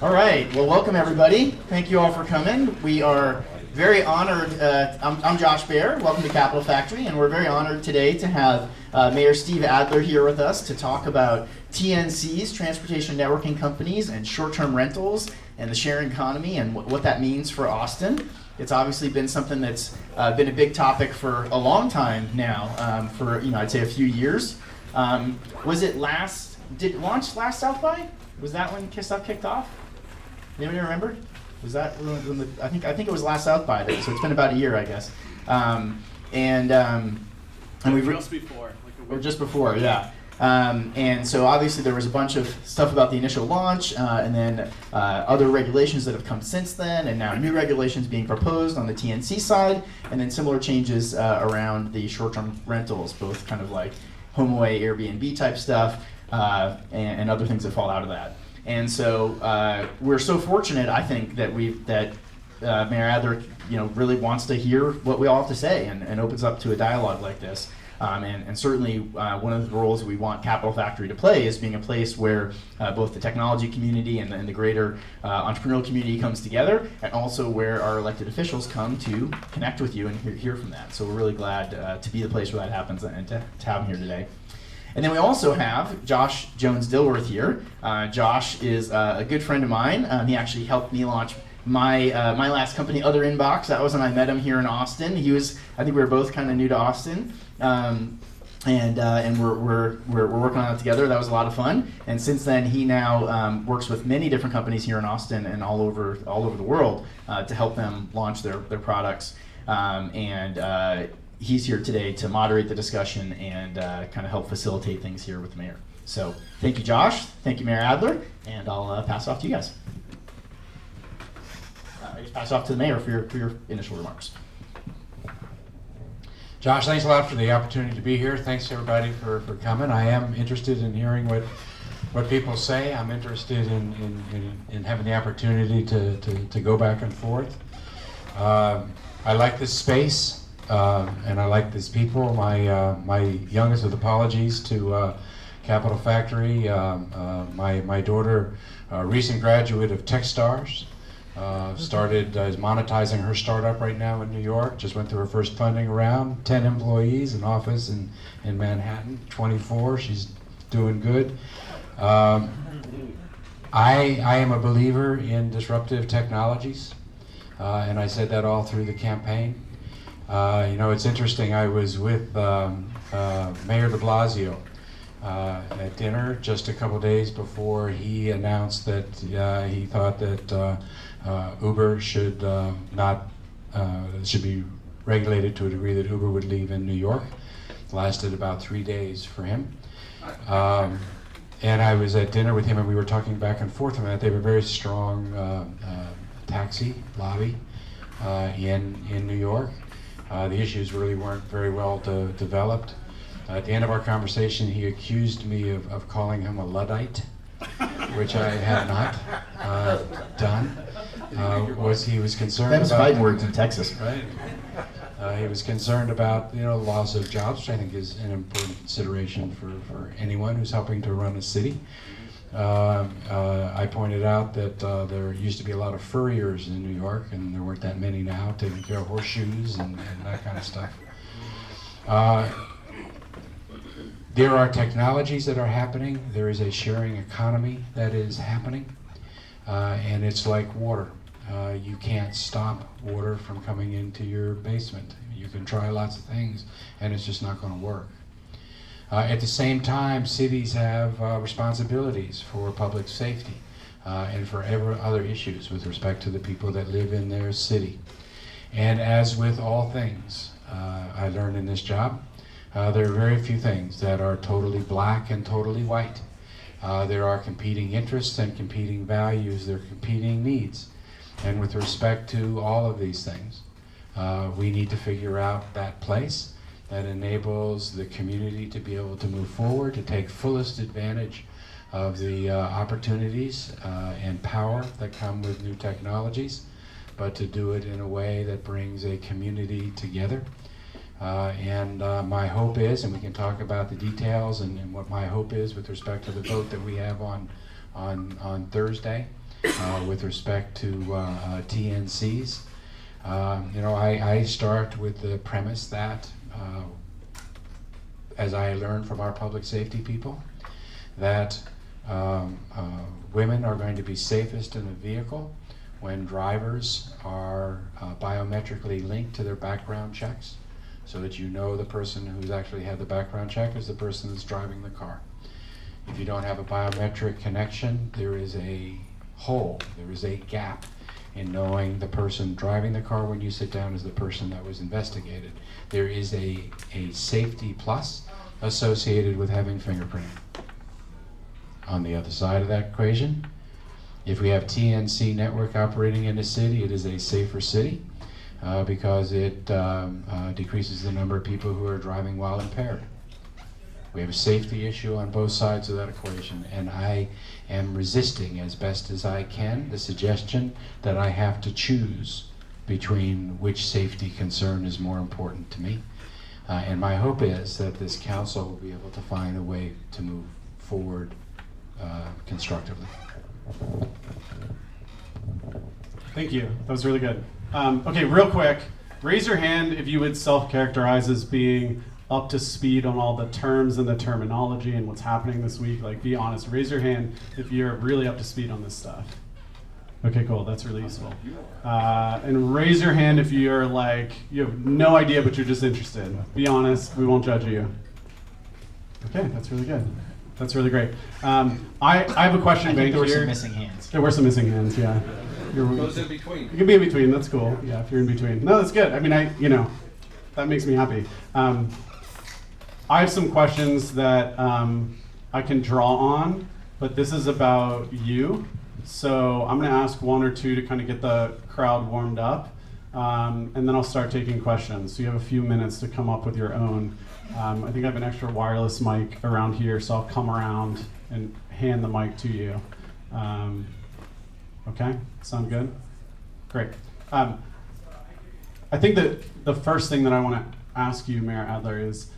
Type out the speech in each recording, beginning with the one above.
All right, well, welcome everybody. Thank you all for coming. We are very honored. I'm Josh Baer. Welcome to Capital Factory, and we're very honored today to have Mayor Steve Adler here with us to talk about TNCs, transportation networking companies, and short-term rentals, and the sharing economy, and what that means for Austin. It's obviously been something that's been a big topic for a long time now, for I'd say a few years. Was it did it launch last South by? Was that when stuff kicked off? Anybody remember? Was that when I think it was last South by, so it's been about a year, I guess. And we just before, or just before, yeah. And so obviously there was a bunch of stuff about the initial launch, and then other regulations that have come since then, and now new regulations being proposed on the TNC side, and then similar changes around the short-term rentals, both kind of like HomeAway, Airbnb type stuff, and other things that fall out of that. And so we're so fortunate, I think, that Mayor Adler, really wants to hear what we all have to say, and opens up to a dialogue like this. And certainly one of the roles we want Capital Factory to play is being a place where both the technology community and the greater entrepreneurial community comes together, and also where our elected officials come to connect with you and hear from that. So we're really glad to be the place where that happens and to have him here today. And then we also have Josh Jones-Dilworth here. Josh is a good friend of mine. He actually helped me launch my last company, Other Inbox. That was when I met him here in Austin. I think we were both kind of new to Austin, and we're working on it together. That was a lot of fun. And since then, he now works with many different companies here in Austin and all over the world to help them launch their products. He's here today to moderate the discussion and kind of help facilitate things here with the mayor. So thank you, Josh. Thank you, Mayor Adler. And I'll pass it off to you guys. I just pass it off to the mayor for your initial remarks. Josh, thanks a lot for the opportunity to be here. Thanks everybody for coming. I am interested in hearing what people say. I'm interested in having the opportunity to go back and forth. I like this space. And I like these people. My youngest, with apologies to Capital Factory, my daughter, a recent graduate of Techstars, is monetizing her startup right now in New York. Just went through her first funding round. 10 employees, an office in Manhattan. 24. She's doing good. I am a believer in disruptive technologies, and I said that all through the campaign. It's interesting, I was with Mayor de Blasio at dinner just a couple days before he announced that he thought that Uber should be regulated to a degree that Uber would leave in New York. It lasted about 3 days for him. And I was at dinner with him and we were talking back and forth on that. They have a very strong taxi lobby in New York. The issues really weren't very well developed. At the end of our conversation, he accused me of calling him a Luddite, which I had not done. He was concerned Them's about fighting words in Texas, right? He was concerned about loss of jobs, which I think is an important consideration for anyone who's helping to run a city. I pointed out that there used to be a lot of furriers in New York, and there weren't that many now, taking care of horseshoes and that kind of stuff. There are technologies that are happening. There is a sharing economy that is happening, and it's like water. You can't stop water from coming into your basement. You can try lots of things, and it's just not going to work. At the same time, cities have responsibilities for public safety and for other issues with respect to the people that live in their city. And as with all things I learned in this job, there are very few things that are totally black and totally white. There are competing interests and competing values. There are competing needs. And with respect to all of these things, we need to figure out that place that enables the community to be able to move forward, to take fullest advantage of the opportunities and power that come with new technologies, but to do it in a way that brings a community together. My hope is, and we can talk about the details and what my hope is with respect to the vote that we have on Thursday, with respect to TNCs. I start with the premise that, as I learned from our public safety people, that women are going to be safest in a vehicle when drivers are biometrically linked to their background checks, so that you know the person who's actually had the background check is the person that's driving the car. If you don't have a biometric connection, there is a hole, there is a gap in knowing the person driving the car when you sit down is the person that was investigated. There is a safety plus associated with having fingerprinting. On the other side of that equation, if we have TNC network operating in a city, it is a safer city because it decreases the number of people who are driving while impaired. We have a safety issue on both sides of that equation, and I am resisting as best as I can the suggestion that I have to choose between which safety concern is more important to me. And my hope is that this council will be able to find a way to move forward constructively. Thank you. That was really good. Okay, real quick, raise your hand if you would self-characterize as being up to speed on all the terms and the terminology and what's happening this week. Like, be honest. Raise your hand if you're really up to speed on this stuff. Okay, cool. That's really useful. And raise your hand if you're like, you have no idea, but you're just interested. Be honest. We won't judge you. Okay, that's really good. That's really great. I have a question I back think there were here. some missing hands. There were some missing hands, yeah. Those in between. You can be in between. That's cool. Yeah, if you're in between. No, that's good. I mean, that makes me happy. I have some questions that I can draw on, but this is about you. So I'm going to ask one or two to kind of get the crowd warmed up, and then I'll start taking questions. So you have a few minutes to come up with your own. I think I have an extra wireless mic around here, so I'll come around and hand the mic to you. Okay? Sound good? Great. I think that the first thing that I want to ask you, Mayor Adler, is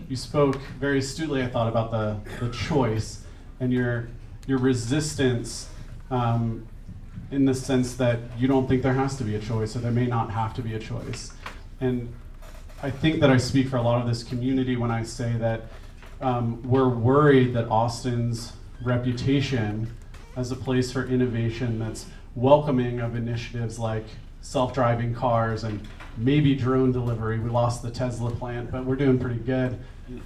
you spoke very astutely, I thought, about the choice and your resistance in the sense that you don't think there has to be a choice, or there may not have to be a choice. And I think that I speak for a lot of this community when I say that we're worried that Austin's reputation as a place for innovation that's welcoming of initiatives like self-driving cars and maybe drone delivery. We lost the Tesla plant, but we're doing pretty good.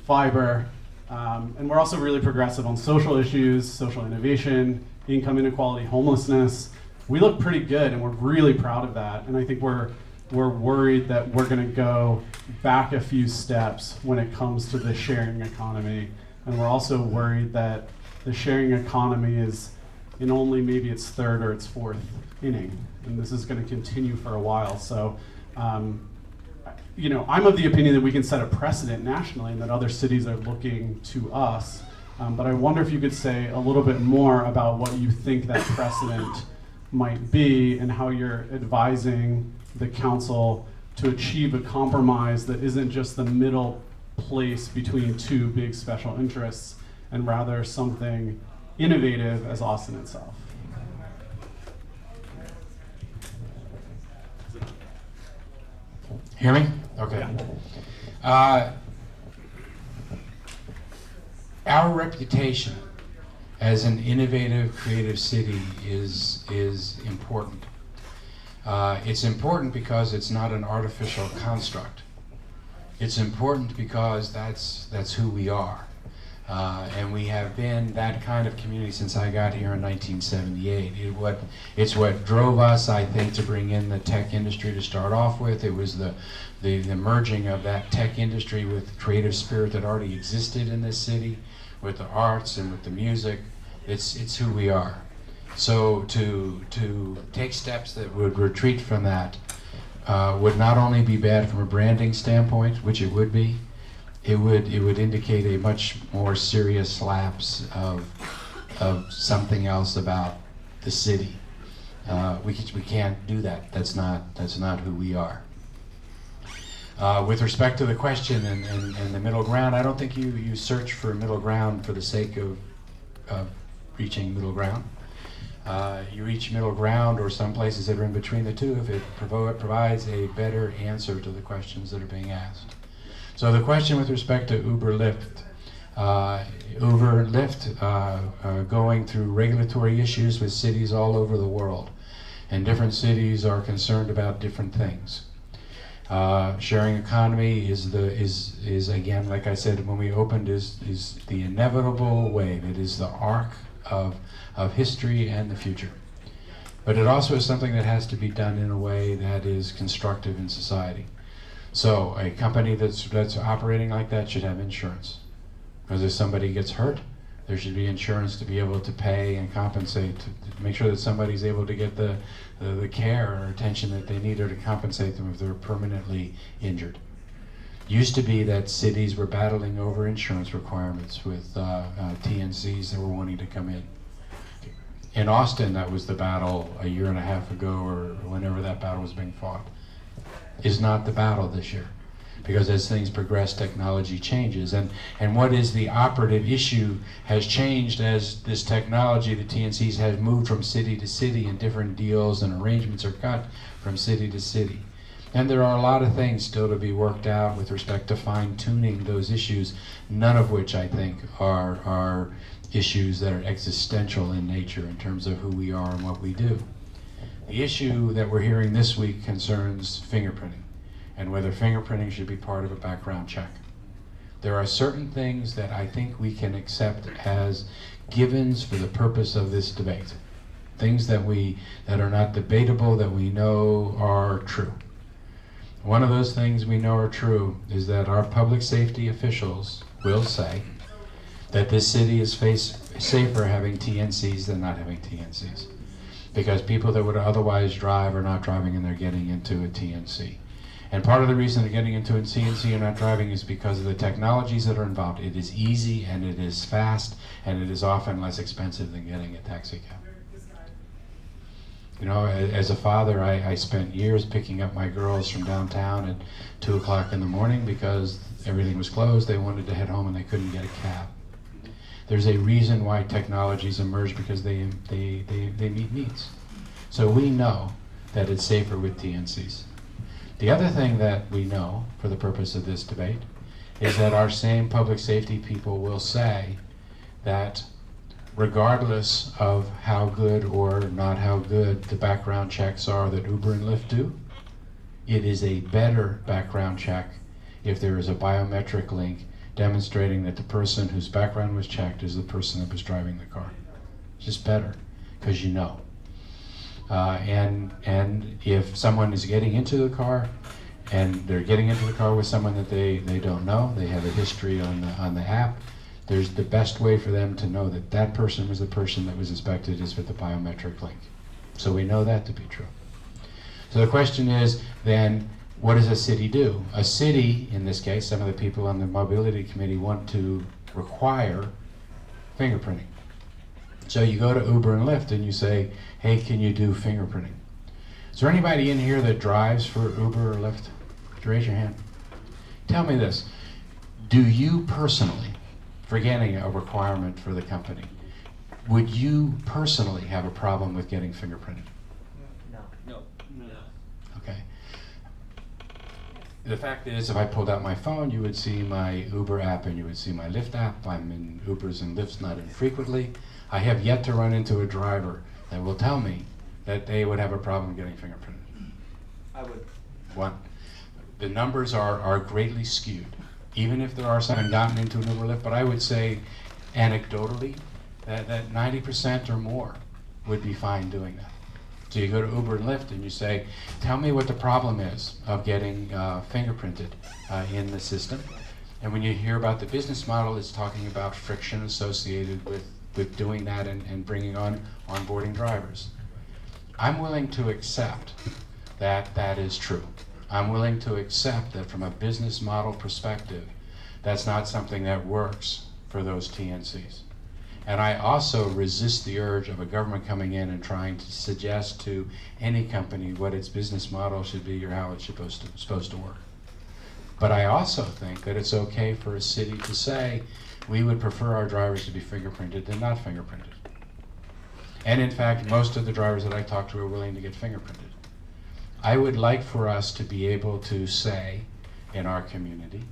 Fiber. And we're also really progressive on social issues, social innovation, income inequality, homelessness. We look pretty good, and we're really proud of that. And I think we're worried that we're going to go back a few steps when it comes to the sharing economy. And we're also worried that the sharing economy is in only maybe its third or its fourth inning. And this is going to continue for a while. So, I'm of the opinion that we can set a precedent nationally and that other cities are looking to us. But I wonder if you could say a little bit more about what you think that precedent might be and how you're advising the council to achieve a compromise that isn't just the middle place between two big special interests, and rather something innovative as Austin itself. Hear me? Okay. Our reputation as an innovative, creative city is important. It's important because it's not an artificial construct. It's important because that's who we are. And we have been that kind of community since I got here in 1978. It's what drove us, I think, to bring in the tech industry to start off with. It was the merging of that tech industry with creative spirit that already existed in this city, with the arts and with the music. It's who we are. So to take steps that would retreat from that would not only be bad from a branding standpoint, which it would be, it would indicate a much more serious lapse of something else about the city. We can't do that. That's not who we are. With respect to the question and the middle ground, I don't think you search for middle ground for the sake of reaching middle ground. You reach middle ground, or some places that are in between the two, if it provides a better answer to the questions that are being asked. So the question with respect to Uber Lyft, going through regulatory issues with cities all over the world, and different cities are concerned about different things. Sharing economy is again, like I said when we opened, is the inevitable wave. It is the arc of history and the future. But it also is something that has to be done in a way that is constructive in society. So a company that's operating like that should have insurance. Because if somebody gets hurt, there should be insurance to be able to pay and compensate, to make sure that somebody's able to get the care or attention that they need, or to compensate them if they're permanently injured. Used to be that cities were battling over insurance requirements with TNCs that were wanting to come in. In Austin, that was the battle a year and a half ago, or whenever that battle was being fought. Is not the battle this year. Because as things progress, technology changes. And what is the operative issue has changed as this technology, the TNCs, has moved from city to city, and different deals and arrangements are cut from city to city. And there are a lot of things still to be worked out with respect to fine-tuning those issues, none of which I think are issues that are existential in nature in terms of who we are and what we do. The issue that we're hearing this week concerns fingerprinting, and whether fingerprinting should be part of a background check. There are certain things that I think we can accept as givens for the purpose of this debate. Things that are not debatable, that we know are true. One of those things we know are true is that our public safety officials will say that this city is safer having TNCs than not having TNCs. Because people that would otherwise drive are not driving, and they're getting into a TNC. And part of the reason they're getting into a TNC and not driving is because of the technologies that are involved. It is easy, and it is fast, and it is often less expensive than getting a taxi cab. You know, as a father, I spent years picking up my girls from downtown at 2 o'clock in the morning because everything was closed. They wanted to head home and they couldn't get a cab. There's a reason why technologies emerge, because they meet needs. So we know that it's safer with TNCs. The other thing that we know, for the purpose of this debate, is that our same public safety people will say that regardless of how good or not how good the background checks are that Uber and Lyft do, it is a better background check if there is a biometric link demonstrating that the person whose background was checked is the person that was driving the car. It's just better, because you know. And if someone is getting into the car, and they're getting into the car with someone that they don't know, they have a history on the app, there's the best way for them to know that that person was the person that was inspected is with the biometric link. So we know that to be true. So the question is then, what does a city do? A city, in this case, some of the people on the mobility committee want to require fingerprinting. So you go to Uber and Lyft and you say, hey, can you do fingerprinting? Is there anybody in here that drives for Uber or Lyft? Could you raise your hand? Tell me this. Do you personally, forgetting a requirement for the company, would you personally have a problem with getting fingerprinted? No. Okay. The fact is, if I pulled out my phone, you would see my Uber app and you would see my Lyft app. I'm in Ubers and Lyfts not infrequently. I have yet to run into a driver that will tell me that they would have a problem getting fingerprinted. I would. One. The numbers are greatly skewed. Even if there are some who have gotten into an Uber Lyft, but I would say anecdotally that 90% or more would be fine doing that. So you go to Uber and Lyft and you say, tell me what the problem is of getting fingerprinted in the system. And when you hear about the business model, it's talking about friction associated with doing that and bringing on onboarding drivers. I'm willing to accept that that is true. I'm willing to accept that from a business model perspective, that's not something that works for those TNCs. And I also resist the urge of a government coming in and trying to suggest to any company what its business model should be or how it's supposed to work. But I also think that it's okay for a city to say, we would prefer our drivers to be fingerprinted than not fingerprinted. And in fact, most of the drivers that I talk to are willing to get fingerprinted. I would like for us to be able to say in our community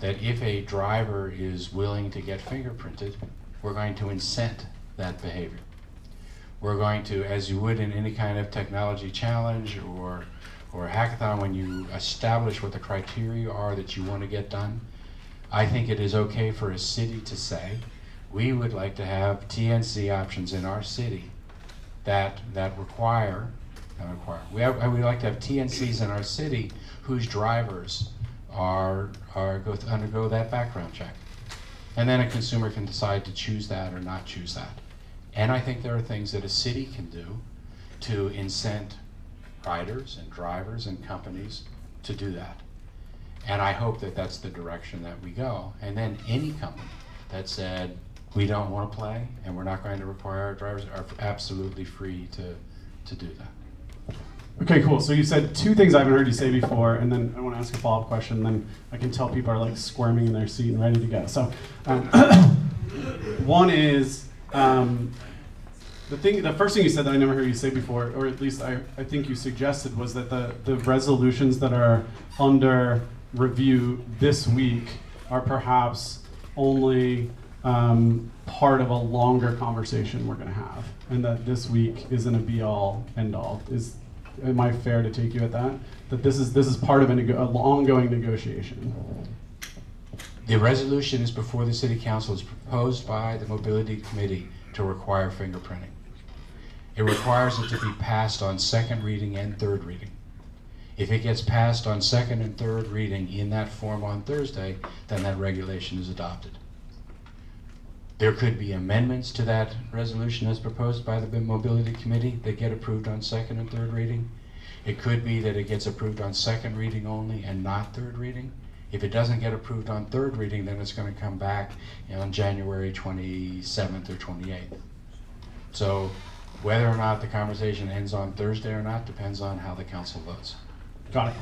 that if a driver is willing to get fingerprinted, we're going to incent that behavior. We're going to, as you would in any kind of technology challenge or hackathon, when you establish what the criteria are that you want to get done, I think it is okay for a city to say, we would like to have TNC options in our city that require, I would like to have TNCs in our city whose drivers undergo that background check. And then a consumer can decide to choose that or not choose that. And I think there are things that a city can do to incent riders and drivers and companies to do that. And I hope that that's the direction that we go. And then any company that said, we don't want to play and we're not going to require our drivers are absolutely free to do that. Okay, cool. So you said two things I haven't heard you say before, and then I want to ask a follow-up question, then I can tell people are like squirming in their seat and ready to go. So one is, the first thing you said that I never heard you say before, or at least I think you suggested, was that the resolutions that are under review this week are perhaps only part of a longer conversation we're going to have, and that this week isn't a be-all, end-all. Am I fair to take you at that? That this is part of an ongoing negotiation? The resolution is before the City Council. Is proposed by the Mobility Committee to require fingerprinting. It requires it to be passed on second reading and third reading. If it gets passed on second and third reading in that form on Thursday, then that regulation is adopted. There could be amendments to that resolution as proposed by the Mobility Committee that get approved on second and third reading. It could be that it gets approved on second reading only and not third reading. If it doesn't get approved on third reading, then it's going to come back on January 27th or 28th. So whether or not the conversation ends on Thursday or not depends on how the council votes. Got it.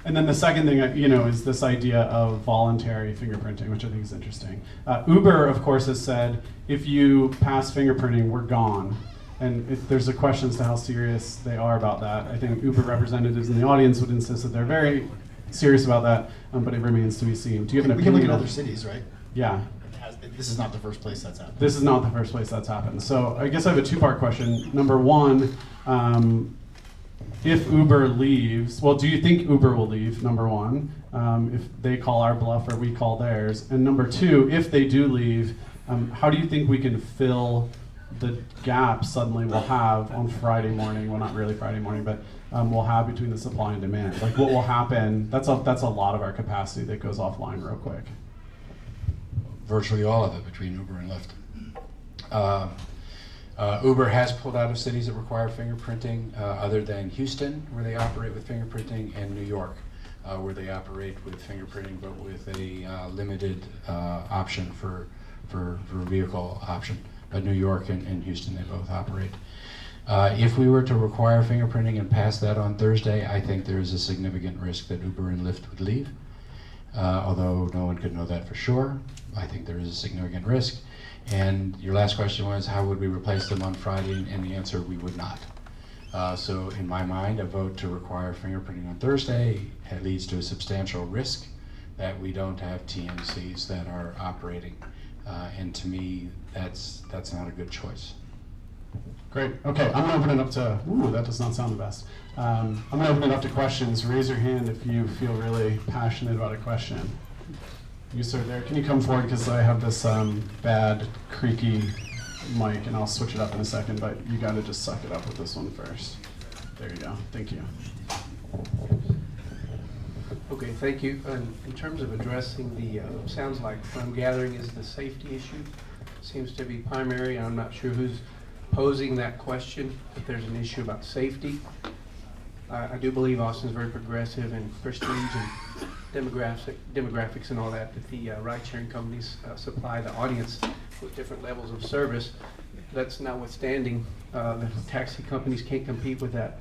And then the second thing, is this idea of voluntary fingerprinting, which I think is interesting. Uber, of course, has said, if you pass fingerprinting, we're gone. And there's a question as to how serious they are about that. I think Uber representatives in the audience would insist that they're very serious about that, but it remains to be seen. Do you have an We can opinion? look at other cities, right? Yeah. This is not the first place that's happened. This is not the first place that's happened. So I guess I have a two-part question. Number one, if Uber leaves, well, do you think Uber will leave, number one, if they call our bluff or we call theirs? And number two, if they do leave, how do you think we can fill the gap suddenly we'll have on Friday morning, well, not really Friday morning, but we'll have between the supply and demand? Like, what will happen? That's a lot of our capacity that goes offline real quick. Virtually all of it between Uber and Lyft. Uber has pulled out of cities that require fingerprinting, other than Houston, where they operate with fingerprinting, and New York, where they operate with fingerprinting, but with a limited option for vehicle option. But New York and Houston, they both operate. If we were to require fingerprinting and pass that on Thursday, I think there is a significant risk that Uber and Lyft would leave. Although no one could know that for sure, I think there is a significant risk. And your last question was, how would we replace them on Friday? And the answer, we would not. So in my mind, a vote to require fingerprinting on Thursday leads to a substantial risk that we don't have TMCs that are operating. And to me, that's not a good choice. Great. Okay, I'm going to open it up to, that does not sound the best. I'm going to open it up to questions. Raise your hand if you feel really passionate about a question. You, sir, there. Can you come forward, because I have this bad, creaky mic, and I'll switch it up in a second, but you got to just suck it up with this one first. There you go. Thank you. Okay, thank you. In terms of addressing the, sounds like what I'm gathering is the safety issue seems to be primary. I'm not sure who's posing that question, but there's an issue about safety. I do believe Austin's very progressive in prestige and demographics and all that the ride-sharing companies supply the audience with different levels of service. That's notwithstanding, the taxi companies can't compete with that.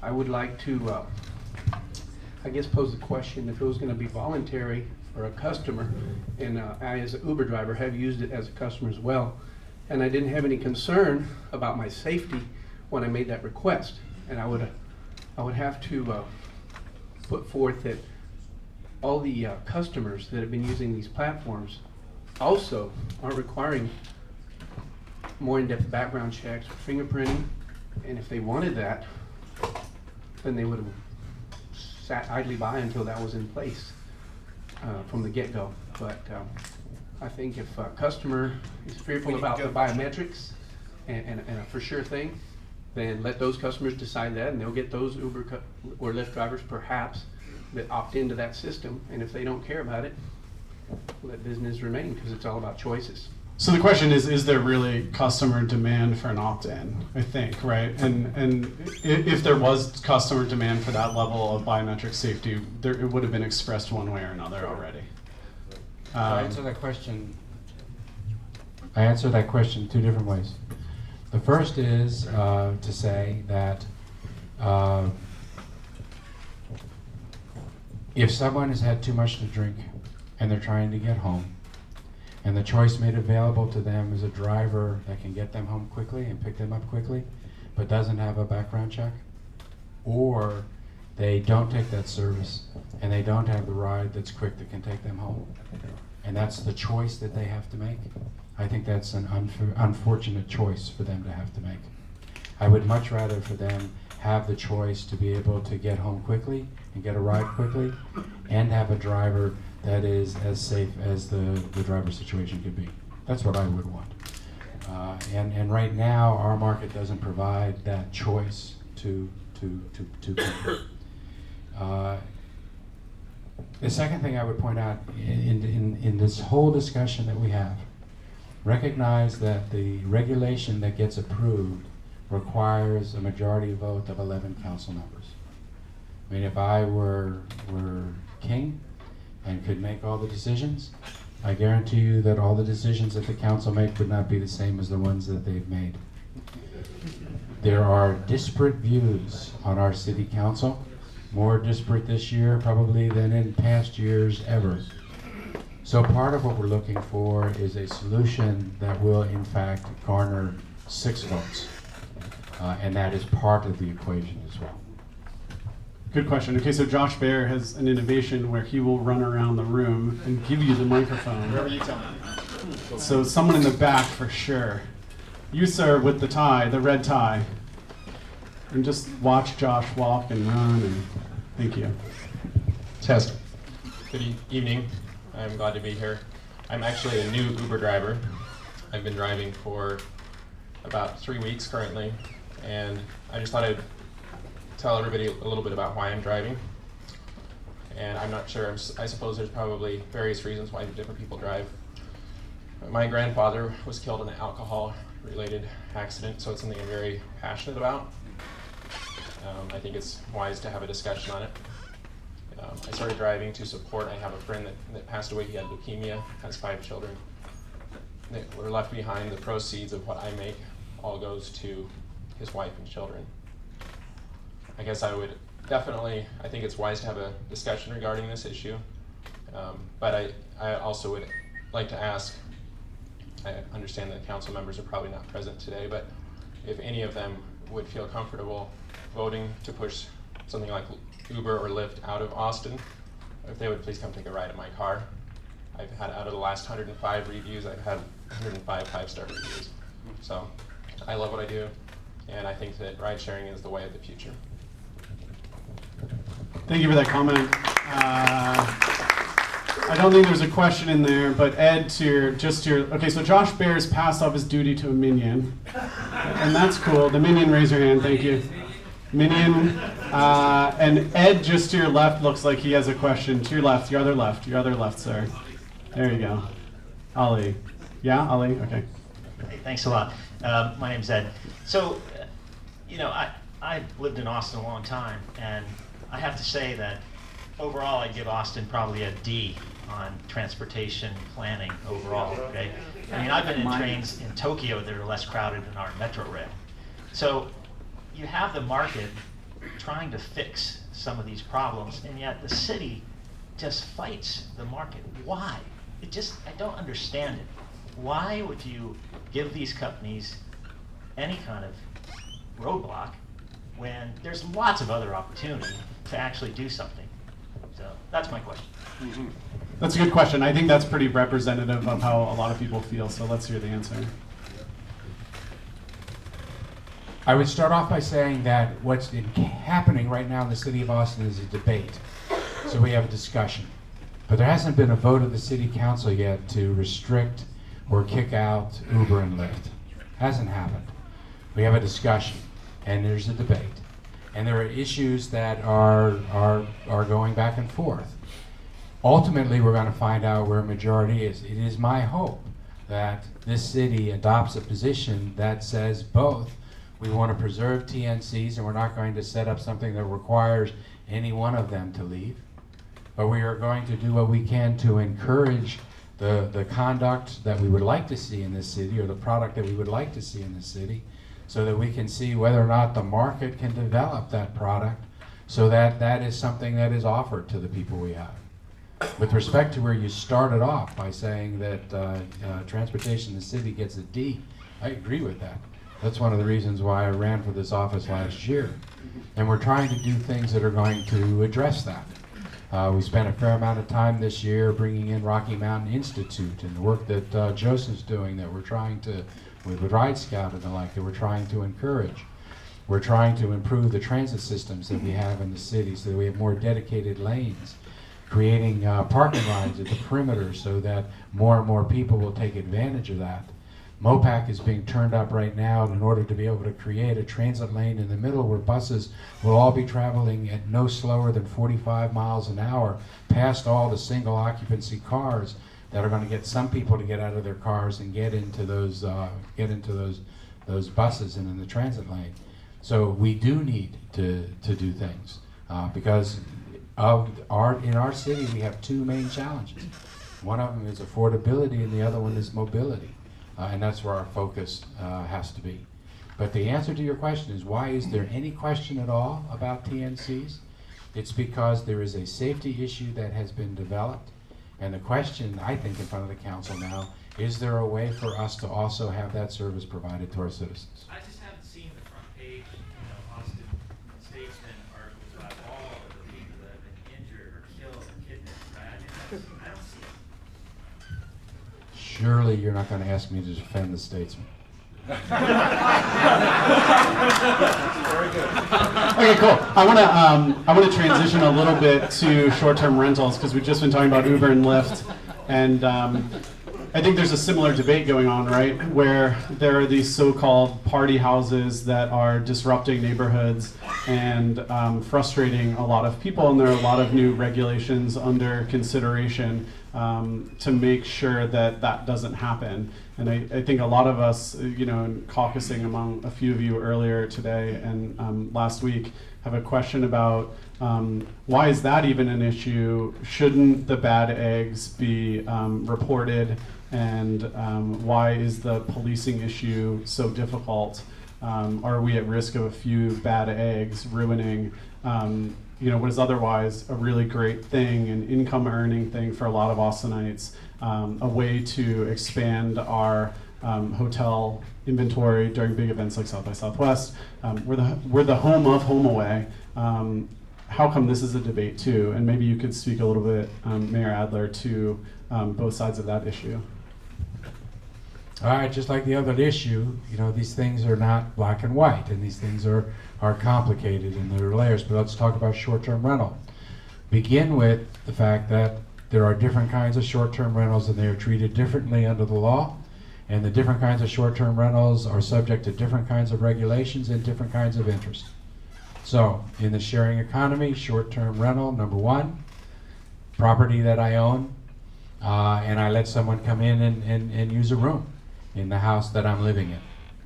I would like to, I guess, pose the question, if it was going to be voluntary for a customer, and I as an Uber driver have used it as a customer as well, And I didn't have any concern about my safety when I made that request. And I would have to put forth that all the customers that have been using these platforms also are requiring more in-depth background checks, fingerprinting, and if they wanted that, then they would have sat idly by until that was in place from the get-go. But I think if a customer is fearful about the biometrics and a for sure thing, then let those customers decide that, and they'll get those Uber or Lyft drivers perhaps that opt into that system. And if they don't care about it, let business remain, because it's all about choices. So the question is there really customer demand for an opt-in, I think, right? And if there was customer demand for that level of biometric safety, it would have been expressed one way or another already. I answer that question two different ways. The first is to say that if someone has had too much to drink and they're trying to get home, and the choice made available to them is a driver that can get them home quickly and pick them up quickly, but doesn't have a background check, or they don't take that service and they don't have the ride that's quick that can take them home, and that's the choice that they have to make, I think that's an unfortunate choice for them to have to make. I would much rather for them have the choice to be able to get home quickly and get a ride quickly and have a driver that is as safe as the driver situation could be. That's what I would want. And right now, our market doesn't provide that choice to people. The second thing I would point out in this whole discussion that we have, recognize that the regulation that gets approved requires a majority vote of 11 council members. I mean, if I were king and could make all the decisions, I guarantee you that all the decisions that the council make would not be the same as the ones that they've made. There are disparate views on our city council, more disparate this year probably than in past years ever. So part of what we're looking for is a solution that will in fact garner 6 votes. And that is part of the equation as well. Good question. Okay, so Josh Baer has an innovation where he will run around the room and give you the microphone. Wherever you tell me. So someone in the back for sure. You, sir, with the tie, the red tie. And just watch Josh walk and run, and thank you. Test. Good evening. I'm glad to be here. I'm actually a new Uber driver. I've been driving for about 3 weeks currently, and I just thought I'd tell everybody a little bit about why I'm driving. And I'm not sure, I suppose there's probably various reasons why different people drive. My grandfather was killed in an alcohol-related accident, so it's something I'm very passionate about. I think it's wise to have a discussion on it. I started driving to support, I have a friend that passed away, he had leukemia, has 5 children. That were left behind. The proceeds of what I make all goes to his wife and children. I guess I would definitely, I think it's wise to have a discussion regarding this issue. But I also would like to ask, I understand that council members are probably not present today, but if any of them would feel comfortable voting to push something like Uber or Lyft out of Austin, if they would please come take a ride in my car. I've had, out of the last 105 reviews, I've had 105 5-star reviews. So I love what I do, and I think that ride sharing is the way of the future. Thank you for that comment. I don't think there's a question in there, but Ed, okay, so Josh Baer's passed off his duty to a minion, and that's cool. The minion, raise your hand, thank you. Minion, and Ed, just to your left, looks like he has a question. To your left, your other left, sir. There you go. Ali. Yeah, Ali? Okay. Hey, thanks a lot. My name's Ed. So, I've lived in Austin a long time, and I have to say that overall I'd give Austin probably a D on transportation planning overall, okay? I mean, I've been in trains in Tokyo that are less crowded than our metro rail. So you have the market trying to fix some of these problems, and yet the city just fights the market. Why? I don't understand it. why would you give these companies any kind of roadblock when there's lots of other opportunity to actually do something? So that's my question. That's a good question. I think that's pretty representative of how a lot of people feel, so let's hear the answer. I would start off by saying that what's happening right now in the city of Austin is a debate. So we have a discussion. But there hasn't been a vote of the city council yet to restrict or kick out Uber and Lyft. Hasn't happened. We have a discussion, and there's a debate. And there are issues that are going back and forth. Ultimately, we're going to find out where a majority is. It is my hope that this city adopts a position that says both. We want to preserve TNCs, and we're not going to set up something that requires any one of them to leave. But we are going to do what we can to encourage the conduct that we would like to see in this city, or the product that we would like to see in this city, so that we can see whether or not the market can develop that product, so that that is something that is offered to the people we have. With respect to where you started off by saying that transportation in the city gets a D, I agree with that. That's one of the reasons why I ran for this office last year. And we're trying to do things that are going to address that. We spent a fair amount of time this year bringing in Rocky Mountain Institute and the work that Joseph's doing that we're trying to, with Ride Scout and the like, that we're trying to encourage. We're trying to improve the transit systems that we have in the city so that we have more dedicated lanes, creating parking lines at the perimeter so that more and more people will take advantage of that. MOPAC is being turned up right now in order to be able to create a transit lane in the middle where buses will all be traveling at no slower than 45 miles an hour past all the single occupancy cars that are going to get some people to get out of their cars and get into those buses and in the transit lane. So we do need to do things because in our city we have two main challenges. One of them is affordability and the other one is mobility. And that's where our focus has to be. But the answer to your question is, why is there any question at all about TNCs? It's because there is a safety issue that has been developed. And the question, I think, in front of the council now, is there a way for us to also have that service provided to our citizens? I just haven't seen the front page, Austin Statesman articles about all of the people that have been injured or killed or kidnapped, right? I don't see it. Surely you're not going to ask me to defend the Statesman. Okay, cool. I want to transition a little bit to short-term rentals because we've just been talking about Uber and Lyft, and I think there's a similar debate going on, right? Where there are these so-called party houses that are disrupting neighborhoods and frustrating a lot of people, and there are a lot of new regulations under consideration to make sure that that doesn't happen. And I think a lot of us, in caucusing among a few of you earlier today and last week, have a question about why is that even an issue? Shouldn't the bad eggs be reported? And why is the policing issue so difficult? Are we at risk of a few bad eggs ruining what is otherwise a really great thing, an income earning thing for a lot of Austinites, a way to expand our hotel inventory during big events like South by Southwest. We're the home of HomeAway. How come this is a debate too? And maybe you could speak a little bit, Mayor Adler, to both sides of that issue. All right, just like the other issue, these things are not black and white, and these things are complicated and there are layers, but let's talk about short-term rental. Begin with the fact that there are different kinds of short-term rentals and they are treated differently under the law, and the different kinds of short-term rentals are subject to different kinds of regulations and different kinds of interest. So, in the sharing economy, short-term rental, number one, property that I own, and I let someone come in and use a room in the house that I'm living in.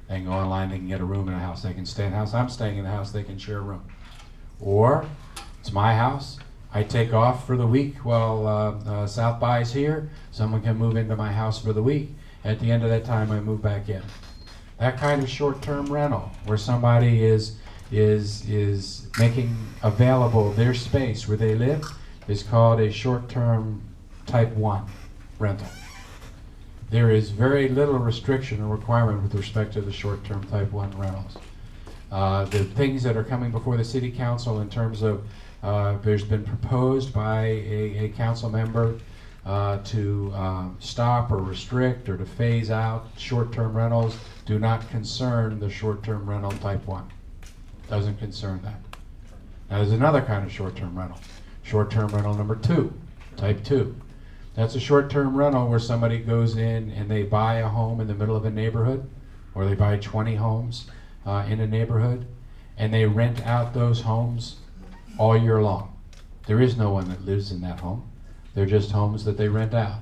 They can go online, they can get a room in a house, they can stay in the house I'm staying in the house, they can share a room. Or, it's my house, I take off for the week while South by is here, someone can move into my house for the week, at the end of that time I move back in. That kind of short-term rental, where somebody is making available their space where they live, is called a short-term type 1 rental. there is very little restriction or requirement with respect to the short-term type 1 rentals. The things that are coming before the city council in terms of, there's been proposed by a council member to stop or restrict or to phase out short-term rentals do not concern the short-term rental type 1. Doesn't concern that. Now there's another kind of short-term rental. Short-term rental number 2, type 2. That's a short-term rental where somebody goes in and they buy a home in the middle of a neighborhood, or they buy 20 homes in a neighborhood, and they rent out those homes all year long. There is no one that lives in that home. They're just homes that they rent out.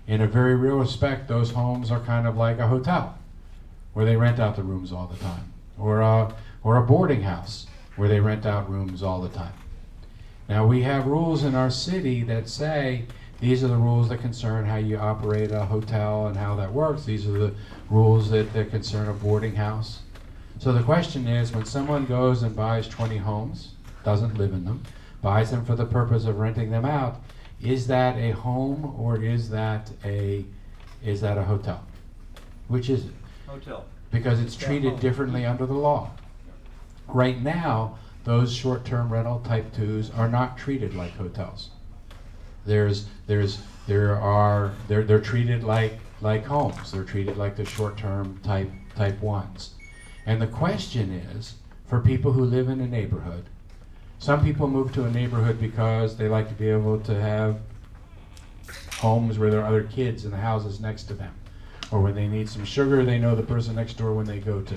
In a very real respect, those homes are kind of like a hotel, where they rent out the rooms all the time, or a boarding house, where they rent out rooms all the time. Now we have rules in our city that say these are the rules that concern how you operate a hotel and how that works. These are the rules that concern a boarding house. So the question is, when someone goes and buys 20 homes, doesn't live in them, buys them for the purpose of renting them out, is that a home or is that a hotel? Which is it? Hotel. Because it's treated differently under the law. Right now, those short-term rental type 2s are not treated like hotels. They're treated like homes. They're treated like the short-term type 1s. And the question is, for people who live in a neighborhood, some people move to a neighborhood because they like to be able to have homes where there are other kids in the houses next to them. Or when they need some sugar, they know the person next door when they go to.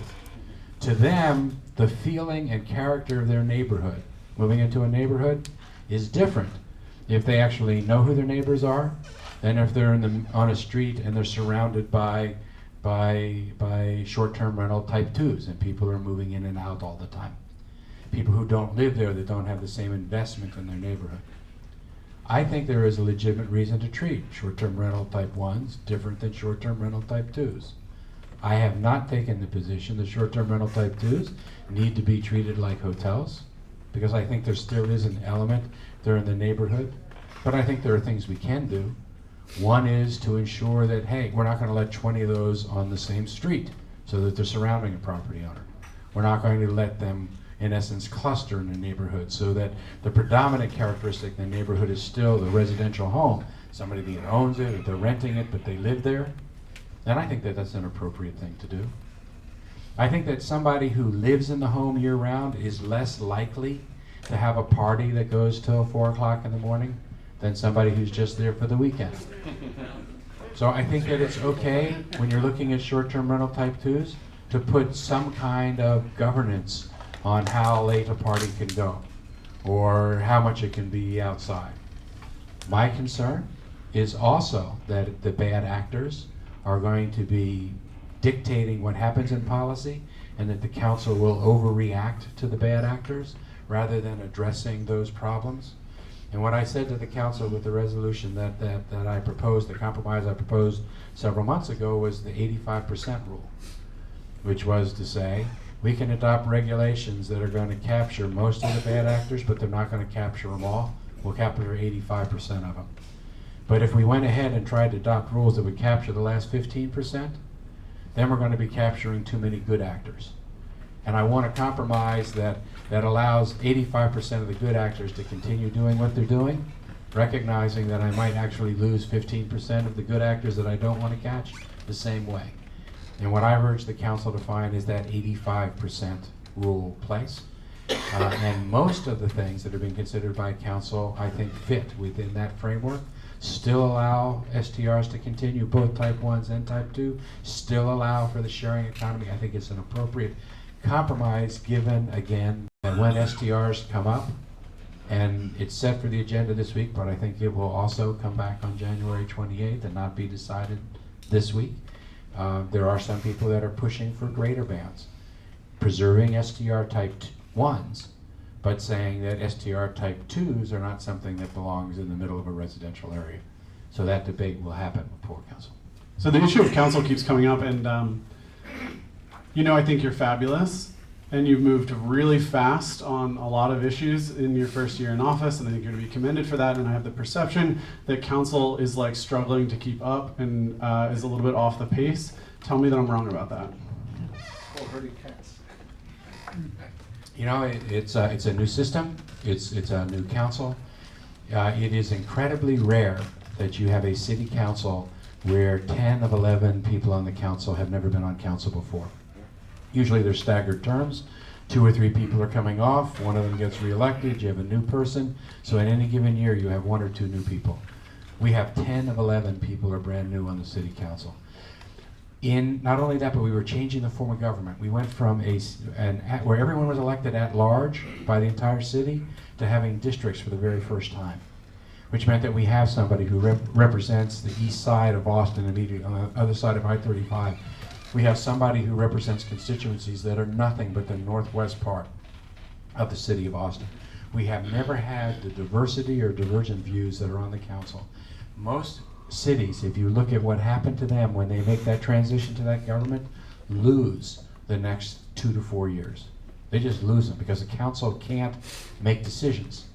To them, the feeling and character of their neighborhood, moving into a neighborhood, is different if they actually know who their neighbors are than if they're on a street and they're surrounded by short-term rental type 2s and people are moving in and out all the time. People who don't live there, that don't have the same investment in their neighborhood. I think there is a legitimate reason to treat short-term rental type 1s different than short-term rental type 2s. I have not taken the position that short-term rental type 2s need to be treated like hotels, because I think there still is an element there in the neighborhood. But I think there are things we can do. One is to ensure that, hey, we're not going to let 20 of those on the same street so that they're surrounding a property owner. We're not going to let them, in essence, cluster in a neighborhood so that the predominant characteristic in the neighborhood is still the residential home. Somebody that owns it, or they're renting it, but they live there. Then I think that that's an appropriate thing to do. I think that somebody who lives in the home year-round is less likely to have a party that goes till 4 o'clock in the morning than somebody who's just there for the weekend. So I think that it's okay, when you're looking at short-term rental type 2s, to put some kind of governance on how late a party can go or how much it can be outside. My concern is also that the bad actors are going to be dictating what happens in policy, and that the council will overreact to the bad actors rather than addressing those problems. And what I said to the council with the resolution that I proposed, the compromise I proposed several months ago, was the 85% rule, which was to say we can adopt regulations that are going to capture most of the bad actors, but they're not going to capture them all. We'll capture 85% of them. But if we went ahead and tried to adopt rules that would capture the last 15%, then we're going to be capturing too many good actors. And I want a compromise that allows 85% of the good actors to continue doing what they're doing, recognizing that I might actually lose 15% of the good actors that I don't want to catch the same way. And what I urge the council to find is that 85% rule place. And most of the things that are being considered by council, I think, fit within that framework. Still allow STRs to continue, both type 1s and type 2, still allow for the sharing economy. I think it's an appropriate compromise, given, again, that when STRs come up, and it's set for the agenda this week, but I think it will also come back on January 28th and not be decided this week. There are some people that are pushing for greater bans, preserving STR type 1s, but saying that STR type 2s are not something that belongs in the middle of a residential area. So that debate will happen before council. So the issue of council keeps coming up, and I think you're fabulous, and you've moved really fast on a lot of issues in your first year in office, and I think you're going to be commended for that. And I have the perception that council is like struggling to keep up and is a little bit off the pace. Tell me that I'm wrong about that. You know, it's a new system. It's a new council. It is incredibly rare that you have a city council where 10 of 11 people on the council have never been on council before. Usually there's staggered terms. 2 or 3 people are coming off. One of them gets reelected. You have a new person. So in any given year, you have 1 or 2 new people. We have 10 of 11 people are brand new on the city council. In not only that, but we were changing the form of government. We went from where everyone was elected at large by the entire city to having districts for the very first time, which meant that we have somebody who represents the east side of Boston, immediately on the other side of I-35. We have somebody who represents constituencies that are nothing but the northwest part of the city of Austin. We have never had the diversity or divergent views that are on the council. Most cities, if you look at what happened to them when they make that transition to that government, lose the next 2 to 4 years. They just lose them because the council can't make decisions.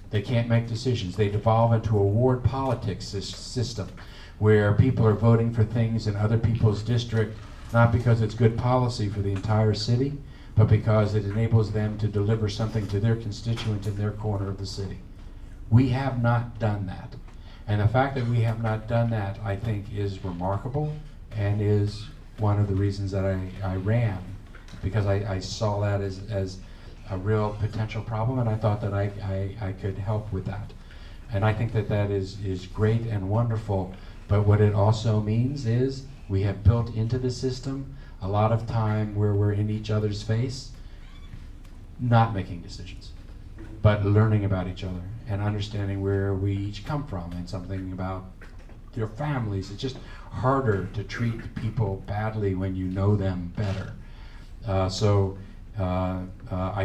They can't make decisions. They devolve into a ward politics system where people are voting for things in other people's district, not because it's good policy for the entire city, but because it enables them to deliver something to their constituent in their corner of the city. We have not done that. And the fact that we have not done that, I think, is remarkable and is one of the reasons that I ran, because I saw that as a real potential problem, and I thought that I could help with that. And I think that is great and wonderful, but what it also means is we have built into the system a lot of time where we're in each other's face, not making decisions, but learning about each other and understanding where we each come from and something about your families. It's just harder to treat people badly when you know them better. I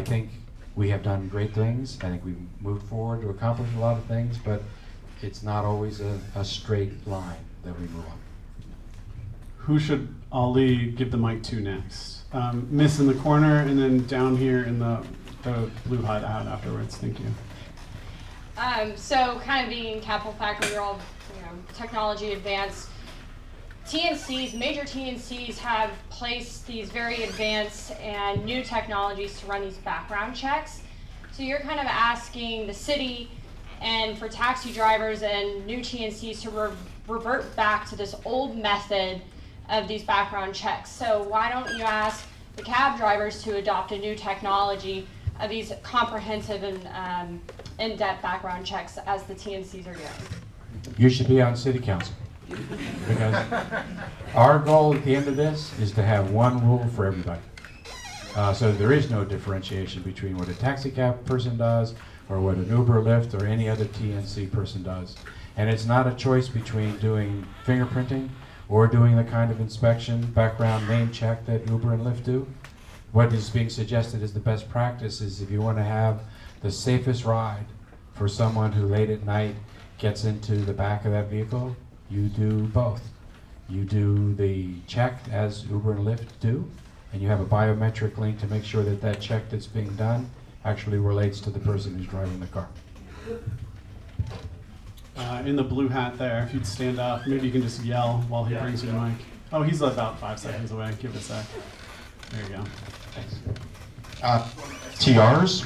think we have done great things. I think we've moved forward to accomplish a lot of things, but it's not always a straight line that we move on. Who should Ali give the mic to next? Miss in the corner, and then down here in the blue hideout afterwards. Thank you. So kind of being capital factor, we're all technology advanced. TNCs, major TNCs have placed these very advanced and new technologies to run these background checks. So you're kind of asking the city and for taxi drivers and new TNCs to revert back to this old method of these background checks. So why don't you ask the cab drivers to adopt a new technology of these comprehensive and in-depth background checks as the TNCs are doing? You should be on city council. Because our goal at the end of this is to have one rule for everybody. So there is no differentiation between what a taxi cab person does or what an Uber, Lyft, or any other TNC person does. And it's not a choice between doing fingerprinting or doing the kind of inspection, background name check that Uber and Lyft do. What is being suggested as the best practice is if you want to have the safest ride for someone who late at night gets into the back of that vehicle, you do both. You do the check as Uber and Lyft do, and you have a biometric link to make sure that that check that's being done actually relates to the person who's driving the car. In the blue hat there, if you'd stand up, maybe you can just yell while he brings you the mic. Oh, he's about 5 seconds away. Give it a sec. There you go. Thanks. TRs.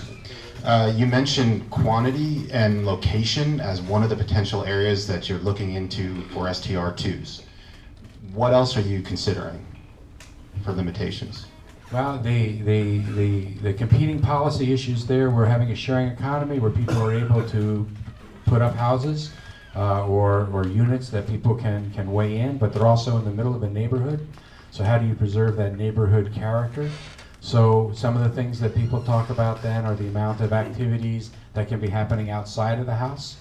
You mentioned quantity and location as one of the potential areas that you're looking into for STR2s. What else are you considering for limitations? Well, the competing policy issues there, we're having a sharing economy where people are able to put up houses or units that people can weigh in, but they're also in the middle of a neighborhood. So how do you preserve that neighborhood character? So some of the things that people talk about then are the amount of activities that can be happening outside of the house,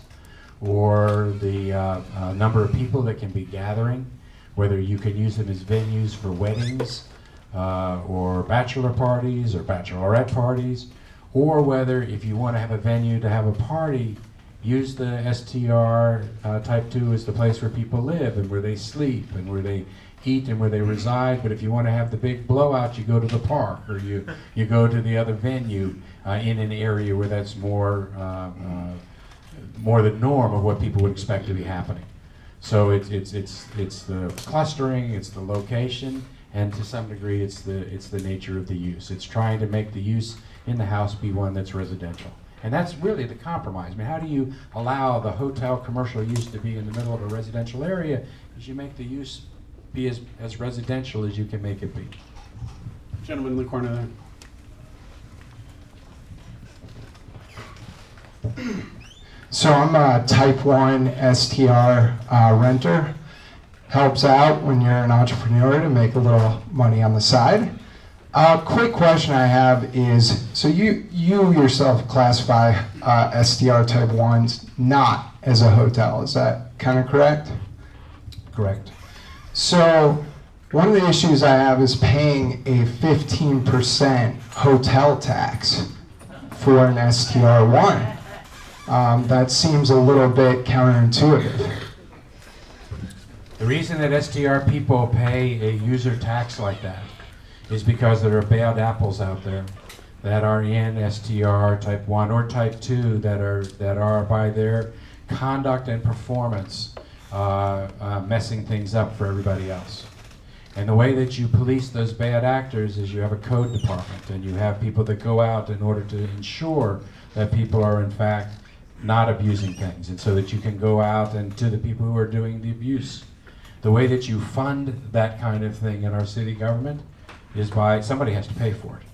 or the number of people that can be gathering, whether you can use them as venues for weddings, or bachelor parties or bachelorette parties, or whether if you want to have a venue to have a party, use the STR type 2 as the place where people live and where they sleep and where they eat and where they reside, but if you want to have the big blowout, you go to the park, or you go to the other venue in an area where that's more the norm of what people would expect to be happening. So it's the clustering, it's the location, and to some degree it's the nature of the use. It's trying to make the use in the house be one that's residential. And that's really the compromise. I mean, how do you allow the hotel commercial use to be in the middle of a residential area? Is you make the use be as residential as you can make it be. Gentleman in the corner there. So I'm a type 1 STR renter. Helps out when you're an entrepreneur to make a little money on the side. Quick question I have is, so you yourself classify STR type 1s not as a hotel, is that kind of correct? Correct. So one of the issues I have is paying a 15% hotel tax for an STR1. That seems a little bit counterintuitive. The reason that STR people pay a user tax like that is because there are bad apples out there that are in STR type 1 or type 2 that are by their conduct and performance messing things up for everybody else. And the way that you police those bad actors is you have a code department, and you have people that go out in order to ensure that people are in fact not abusing things, and so that you can go out and to the people who are doing the abuse. The way that you fund that kind of thing in our city government is by somebody has to pay for it.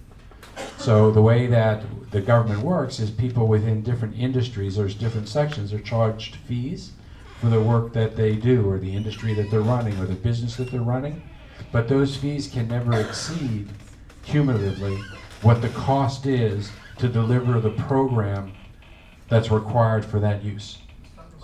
So the way that the government works is people within different industries, there's different sections, are charged fees for the work that they do, or the industry that they're running, or the business that they're running. But those fees can never exceed cumulatively what the cost is to deliver the program that's required for that use.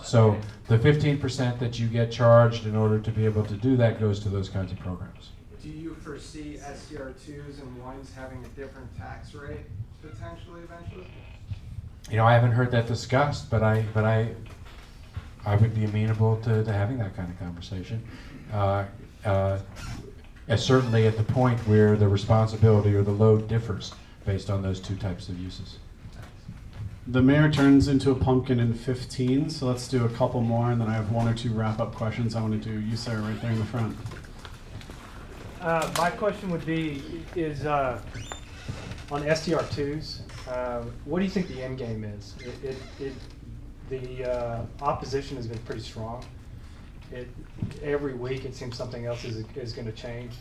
So the 15% that you get charged in order to be able to do that goes to those kinds of programs. Do you foresee SCR2s and 1s having a different tax rate potentially eventually? You know, I haven't heard that discussed, but I would be amenable to having that kind of conversation. Certainly at the point where the responsibility or the load differs based on those two types of uses. The mayor turns into a pumpkin in 15, so let's do a couple more, and then I have one or two wrap-up questions I want to do. You, sir, right there in the front. My question would be, is on STR2s, what do you think the end game is? The opposition has been pretty strong. Every week it seems something else is going to change.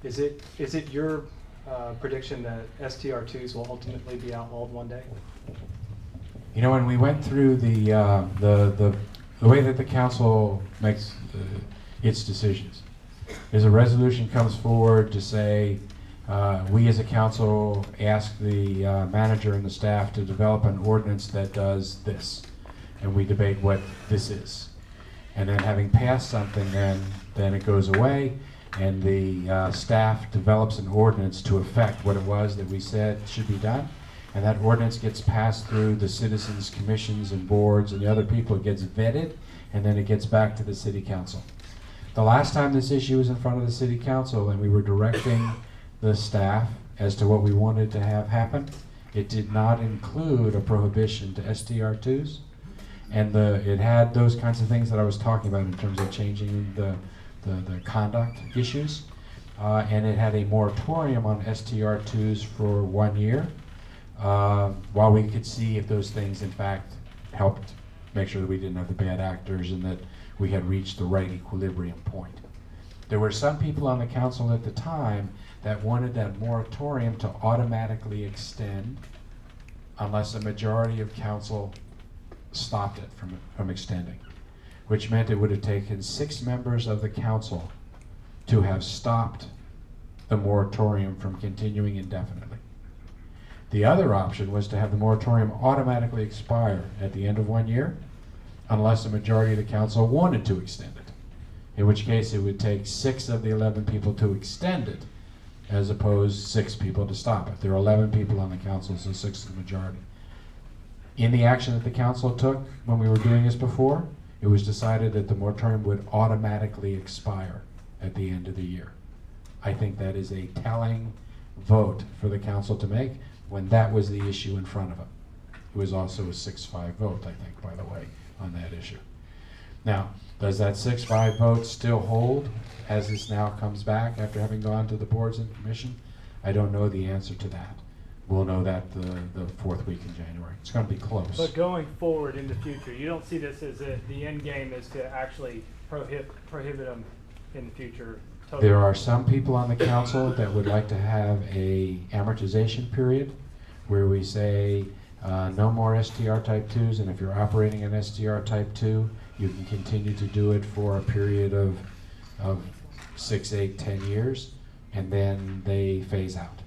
Is it your prediction that STR2s will ultimately be outlawed one day? You know, when we went through the way that the council makes its decisions, is a resolution comes forward to say, we as a council ask the manager and the staff to develop an ordinance that does this, and we debate what this is. And then having passed something, then it goes away, and the staff develops an ordinance to effect what it was that we said should be done. And that ordinance gets passed through the citizens' commissions and boards and the other people. It gets vetted, and then it gets back to the city council. The last time this issue was in front of the city council and we were directing the staff as to what we wanted to have happen, it did not include a prohibition to STR2s. And it had those kinds of things that I was talking about in terms of changing the conduct issues. And it had a moratorium on STR2s for 1 year, while we could see if those things in fact helped make sure that we didn't have the bad actors and that we had reached the right equilibrium point. There were some people on the council at the time that wanted that moratorium to automatically extend unless a majority of council stopped it from extending, which meant it would have taken 6 members of the council to have stopped the moratorium from continuing indefinitely. The other option was to have the moratorium automatically expire at the end of 1 year unless a majority of the council wanted to extend it, in which case it would take 6 of the 11 people to extend it as opposed to 6 people to stop it. There are 11 people on the council, so 6 is the majority. In the action that the council took when we were doing this before, it was decided that the moratorium would automatically expire at the end of the year. I think that is a telling vote for the council to make when that was the issue in front of it. It was also a 6-5 vote, I think, by the way, on that issue. Now, does that 6-5 vote still hold as this now comes back after having gone to the boards and commission? I don't know the answer to that. We'll know that the fourth week in January. It's going to be close. But going forward in the future, you don't see this as the end game is to actually prohibit them in the future? Totally. There are some people on the council that would like to have a amortization period where we say no more STR type 2s, and if you're operating an STR type 2, you can continue to do it for a period of 6, 8, 10 years, and then they phase out.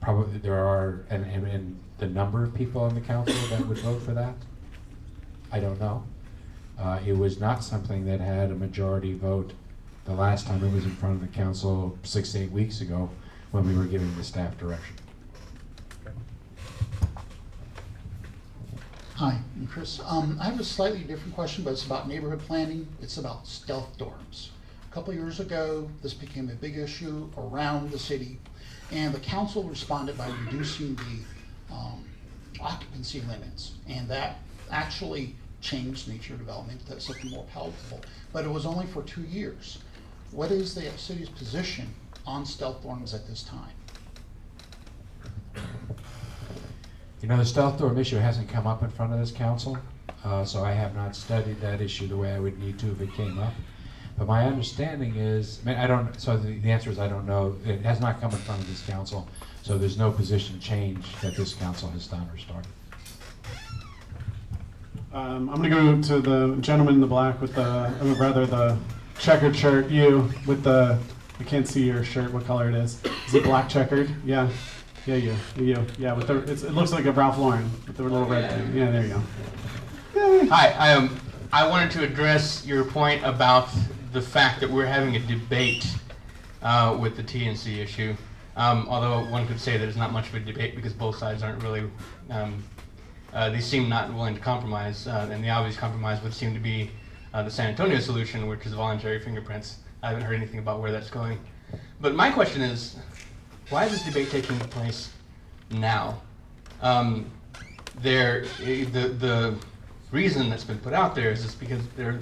Probably there are, and the number of people on the council that would vote for that, I don't know. It was not something that had a majority vote the last time it was in front of the council 6 to 8 weeks ago when we were giving the staff direction. Hi, I'm Chris. I have a slightly different question, but it's about neighborhood planning. It's about stealth dorms. A couple years ago, this became a big issue around the city, and the council responded by reducing the occupancy limits, and that actually changed nature development to something more palatable. But it was only for 2 years. What is the city's position on stealth dorms at this time? You know, the stealth dorm issue hasn't come up in front of this council, so I have not studied that issue the way I would need to if it came up. But my understanding is, I mean, I don't, so the answer is I don't know. It has not come in front of this council, so there's no position change that this council has done or started. I'm going to go to the gentleman in the black with the checkered shirt. You with the, I can't see your shirt, what color it is. Is it black checkered? Yeah. Yeah, you. Yeah, with the, it looks like a Ralph Lauren with the little red thing. Yeah, there you go. Hi, I wanted to address your point about the fact that we're having a debate with the TNC issue. Although one could say that it's not much of a debate because both sides aren't really, they seem not willing to compromise, and the obvious compromise would seem to be the San Antonio solution, which is voluntary fingerprints. I haven't heard anything about where that's going. But my question is, why is this debate taking place now? The reason that's been put out there is just because there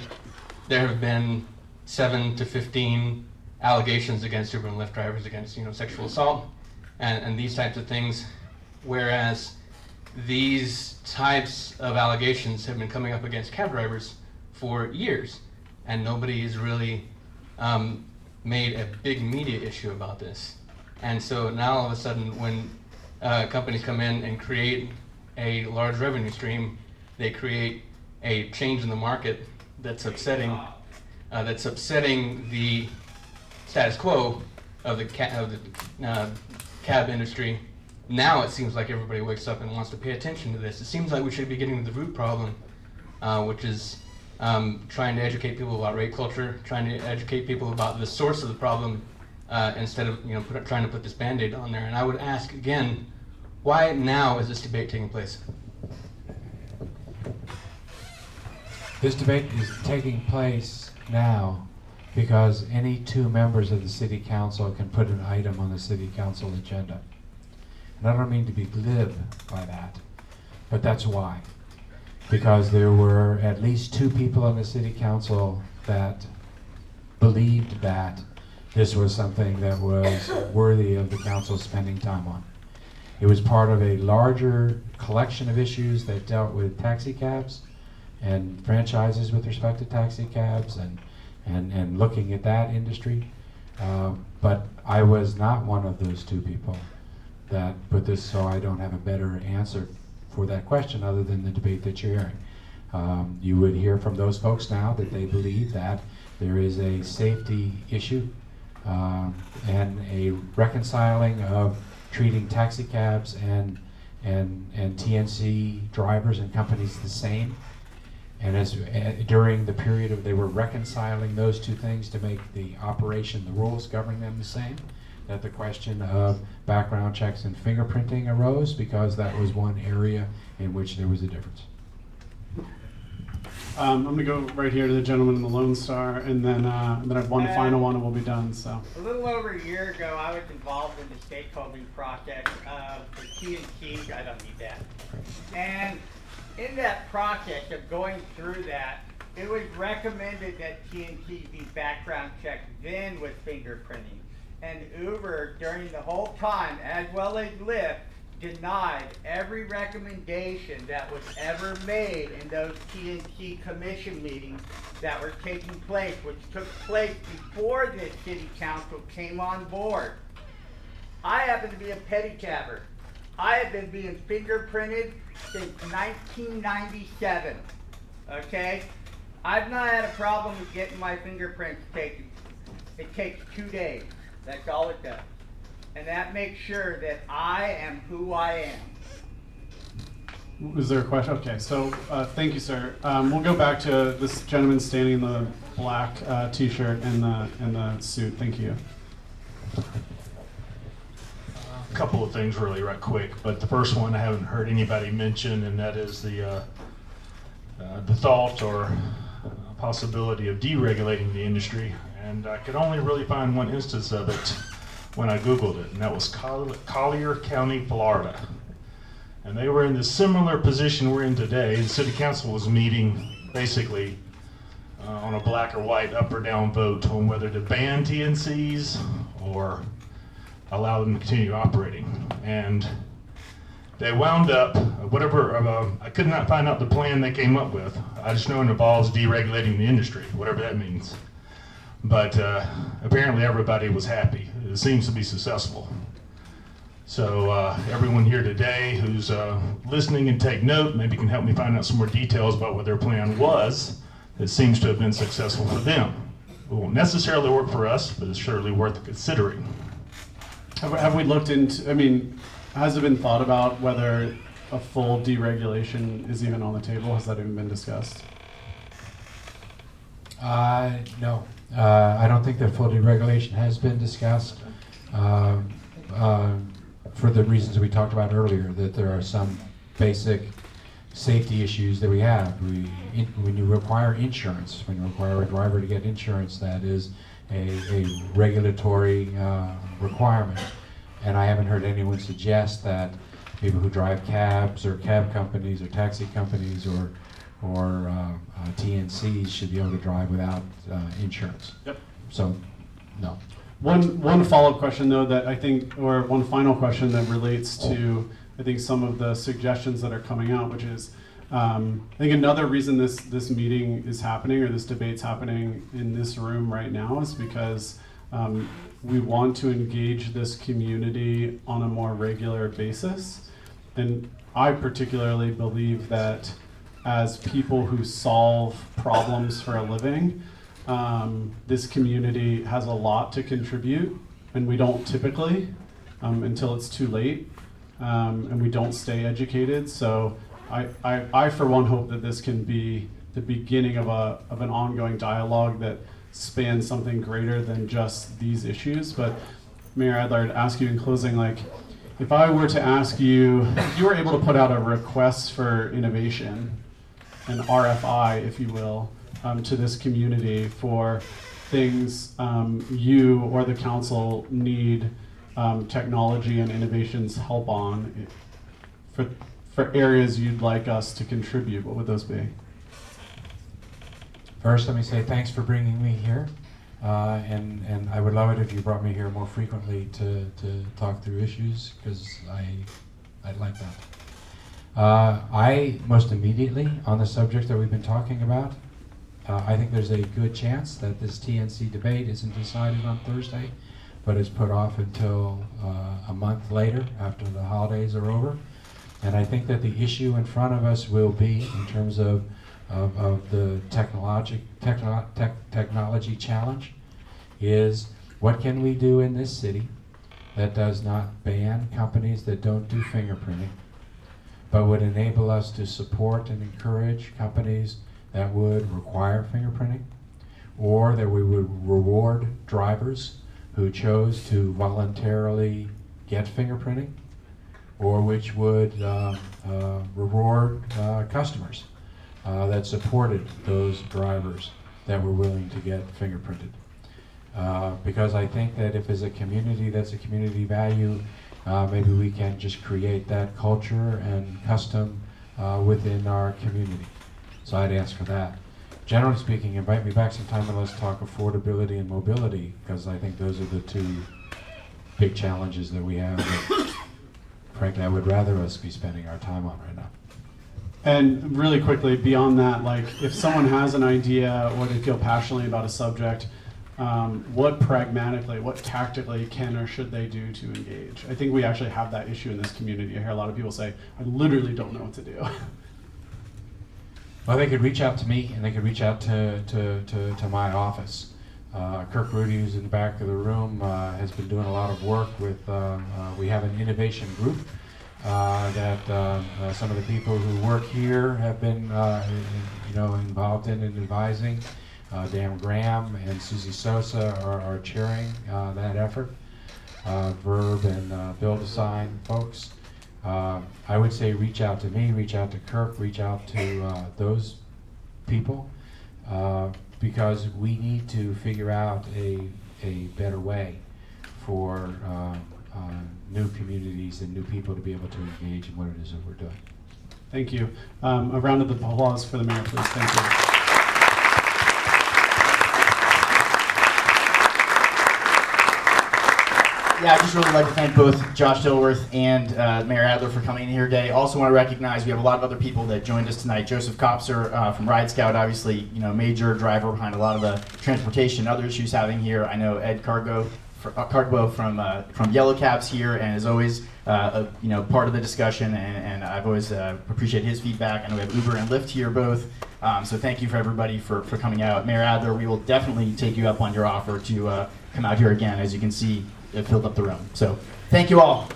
have been 7 to 15 allegations against Uber and Lyft drivers against sexual assault and these types of things, whereas these types of allegations have been coming up against cab drivers for years, and nobody has really made a big media issue about this. And so now all of a sudden when companies come in and create a large revenue stream, they create a change in the market that's upsetting the status quo of the cab industry. Now it seems like everybody wakes up and wants to pay attention to this. It seems like we should be getting to the root problem, which is trying to educate people about rape culture, trying to educate people about the source of the problem, instead of trying to put this Band-Aid on there. And I would ask again, why now is this debate taking place? This debate is taking place now because any 2 members of the city council can put an item on the city council agenda. And I don't mean to be glib by that, but that's why. Because there were at least 2 people on the city council that believed that this was something that was worthy of the council spending time on. It was part of a larger collection of issues that dealt with taxi cabs and franchises with respect to taxi cabs and looking at that industry. But I was not one of those 2 people that put this, so I don't have a better answer for that question other than the debate that you're hearing. You would hear from those folks now that they believe that there is a safety issue and a reconciling of treating taxi cabs and TNC drivers and companies the same. And as during the period of they were reconciling those 2 things to make the operation, the rules governing them the same, that the question of background checks and fingerprinting arose because that was one area in which there was a difference. I'm gonna go right here to the gentleman in the Lone Star, and then I have one final one, and we'll be done. So. A little over a year ago, I was involved in the stakeholding project for TNT. I don't need that. And in that project of going through that, it was recommended that TNT be background checked then with fingerprinting. And Uber, during the whole time, as well as Lyft, denied every recommendation that was ever made in those TNT commission meetings that were taking place, which took place before the city council came on board. I happen to be a pedicabber. I have been being fingerprinted since 1997, okay? I've not had a problem with getting my fingerprints taken. It takes 2 days, that's all it does. And that makes sure that I am who I am. Was there a question? Okay, so thank you, sir. We'll go back to this gentleman standing in the black T-shirt and the suit. Thank you. A couple of things really right quick, but the first one I haven't heard anybody mention, and that is the thought or possibility of deregulating the industry. And I could only really find one instance of it when I Googled it, and that was Collier County, Florida. And they were in the similar position we're in today. The city council was meeting basically on a black or white up or down vote on whether to ban TNCs or allow them to continue operating. And they wound up, I could not find out the plan they came up with. I just know it involves deregulating the industry, whatever that means. But apparently everybody was happy. It seems to be successful. So everyone here today who's listening and take note, maybe can help me find out some more details about what their plan was. It seems to have been successful for them. It won't necessarily work for us, but it's surely worth considering. Have we looked into, I mean, has it been thought about whether a full deregulation is even on the table? Has that even been discussed? No. I don't think that full deregulation has been discussed for the reasons we talked about earlier, that there are some basic safety issues that we have. When you require insurance, when you require a driver to get insurance, that is a regulatory requirement. And I haven't heard anyone suggest that people who drive cabs or cab companies or taxi companies or TNCs should be able to drive without insurance. Yep. So, no. One follow-up question though that I think, or one final question that relates to, I think, some of the suggestions that are coming out, which is, I think another reason this meeting is happening, or this debate's happening in this room right now, is because we want to engage this community on a more regular basis. And I particularly believe that as people who solve problems for a living, this community has a lot to contribute, and we don't typically until it's too late, and we don't stay educated. So I for one hope that this can be the beginning of an ongoing dialogue that spans something greater than just these issues. But Mayor Adler, I'd ask you in closing, like, if I were to ask you, if you were able to put out a request for innovation, an RFI, if you will, to this community for things you or the council need technology and innovations help on, for areas you'd like us to contribute, what would those be? First, let me say thanks for bringing me here. And I would love it if you brought me here more frequently to talk through issues, because I'd like that. I most immediately, on the subject that we've been talking about, I think there's a good chance that this TNC debate isn't decided on Thursday, but is put off until a month later, after the holidays are over. And I think that the issue in front of us will be, in terms of the technology challenge, is what can we do in this city that does not ban companies that don't do fingerprinting, but would enable us to support and encourage companies that would require fingerprinting, or that we would reward drivers who chose to voluntarily get fingerprinting, or which would reward customers that supported those drivers that were willing to get fingerprinted. Because I think that if as a community, that's a community value, maybe we can just create that culture and custom within our community. So I'd ask for that. Generally speaking, invite me back sometime and let's talk affordability and mobility, because I think those are the two big challenges that we have that, frankly, I would rather us be spending our time on right now. And really quickly, beyond that, like if someone has an idea or they feel passionately about a subject, what pragmatically, what tactically can or should they do to engage? I think we actually have that issue in this community. I hear a lot of people say, I literally don't know what to do. Well, they could reach out to me, and they could reach out to my office. Kirk Rudy, who's in the back of the room, has been doing a lot of work with, we have an innovation group that some of the people who work here have been involved in and advising. Dan Graham and Susie Sosa are chairing that effort. Verb and Build a Sign folks. I would say reach out to me, reach out to Kirk, reach out to those people, because we need to figure out a better way for new communities and new people to be able to engage in what it is that we're doing. Thank you. A round of applause for the mayor, please. Thank you. Yeah, I'd just really like to thank both Josh Dilworth and Mayor Adler for coming in here today. Also want to recognize we have a lot of other people that joined us tonight. Joseph Kopser from Ride Scout, obviously, major driver behind a lot of the transportation and other issues having here. I know Ed Cargo from Yellow Cabs here, and is always part of the discussion, and I've always appreciated his feedback. I know we have Uber and Lyft here both, so thank you for everybody for coming out. Mayor Adler, we will definitely take you up on your offer to come out here again. As you can see, it filled up the room. So thank you all.